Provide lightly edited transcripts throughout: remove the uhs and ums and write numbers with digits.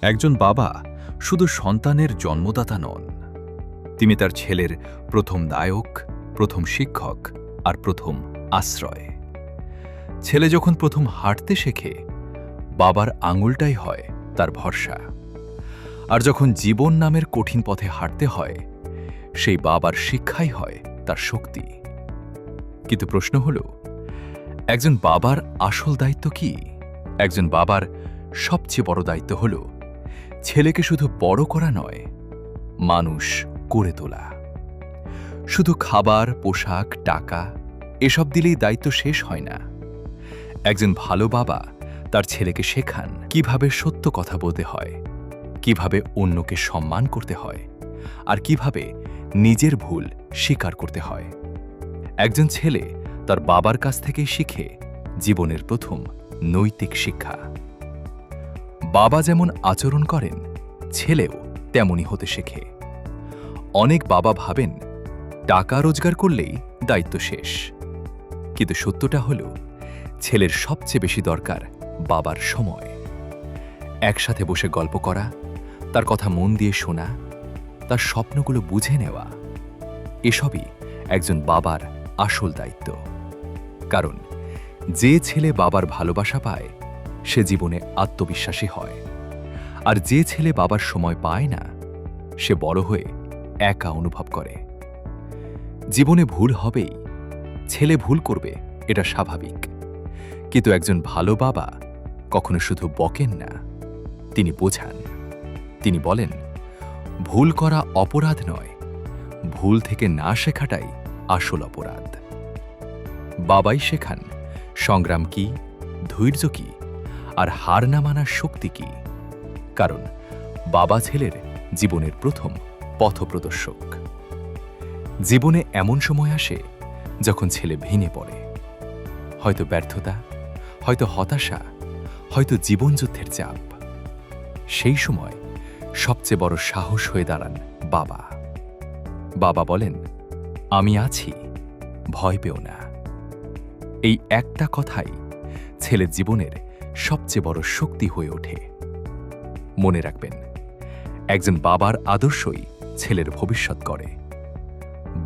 একজন বাবা শুধু সন্তানের জন্মদাতা নন, তিনি তার ছেলের প্রথম নায়ক, প্রথম শিক্ষক আর প্রথম আশ্রয়। ছেলে যখন প্রথম হাঁটতে শেখে, বাবার আঙুলটাই হয় তার ভরসা। আর যখন জীবন নামের কঠিন পথে হাঁটতে হয়, সেই বাবার শিক্ষাই হয় তার শক্তি। কিন্তু প্রশ্ন হল, একজন বাবার আসল দায়িত্ব কি? একজন বাবার সবচেয়ে বড় দায়িত্ব হল ছেলেকে শুধু বড় করা নয়, মানুষ করে তোলা। শুধু খাবার, পোশাক, টাকা এসব দিলেই দায়িত্ব শেষ হয় না। একজন ভালো বাবা তার ছেলেকে শেখান কিভাবে সত্য কথা বলতে হয়, কিভাবে অন্যকে সম্মান করতে হয়, আর কিভাবে নিজের ভুল স্বীকার করতে হয়। একজন ছেলে তার বাবার কাছ থেকেই শিখে জীবনের প্রথম নৈতিক শিক্ষা। বাবা যেমন আচরণ করেন, ছেলেও তেমনই হতে শেখে। অনেক বাবা ভাবেন টাকা রোজগার করলেই দায়িত্ব শেষ, কিন্তু সত্যটা হল ছেলের সবচেয়ে বেশি দরকার বাবার সময়। একসাথে বসে গল্প করা, তার কথা মন দিয়ে শোনা, তার স্বপ্নগুলো বুঝে নেওয়া, এসবই একজন বাবার আসল দায়িত্ব। কারণ যে ছেলে বাবার ভালোবাসা পায়, সে জীবনে আত্মবিশ্বাসী হয়। আর যে ছেলে বাবার সময় পায় না, সে বড় হয়ে একা অনুভব করে। জীবনে ভুল হবেই, ছেলে ভুল করবে, এটা স্বাভাবিক। কিন্তু একজন ভালো বাবা কখনো শুধু বকেন না, তিনি বোঝান। তিনি বলেন, ভুল করা অপরাধ নয়, ভুল থেকে না শেখাটাই আসল অপরাধ। বাবাই শেখান সংগ্রাম কি, ধৈর্য কি, আর হার না মানার শক্তি কি। কারণ বাবা ছেলের জীবনের প্রথম পথপ্রদর্শক। জীবনে এমন সময় আসে যখন ছেলে ভেঙে পড়ে, হয়তো ব্যর্থতা, হয়তো হতাশা, হয়তো জীবনযুদ্ধের চাপ। সেই সময় সবচেয়ে বড় সাহস হয়ে দাঁড়ান বাবা। বাবা বলেন, আমি আছি, ভয় পেও না। এই একটা কথাই ছেলের জীবনের সবচেয়ে বড় শক্তি হয়ে ওঠে। মনে রাখবেন, একজন বাবার আদর্শই ছেলের ভবিষ্যৎ করে।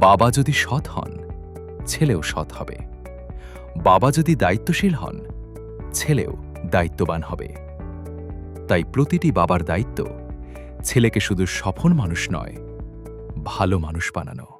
বাবা যদি সৎ হন, ছেলেও সৎ হবে। বাবা যদি দায়িত্বশীল হন, ছেলেও দায়িত্ববান হবে। তাই প্রতিটি বাবার দায়িত্ব ছেলেকে শুধু সফল মানুষ নয়, ভালো মানুষ বানানো।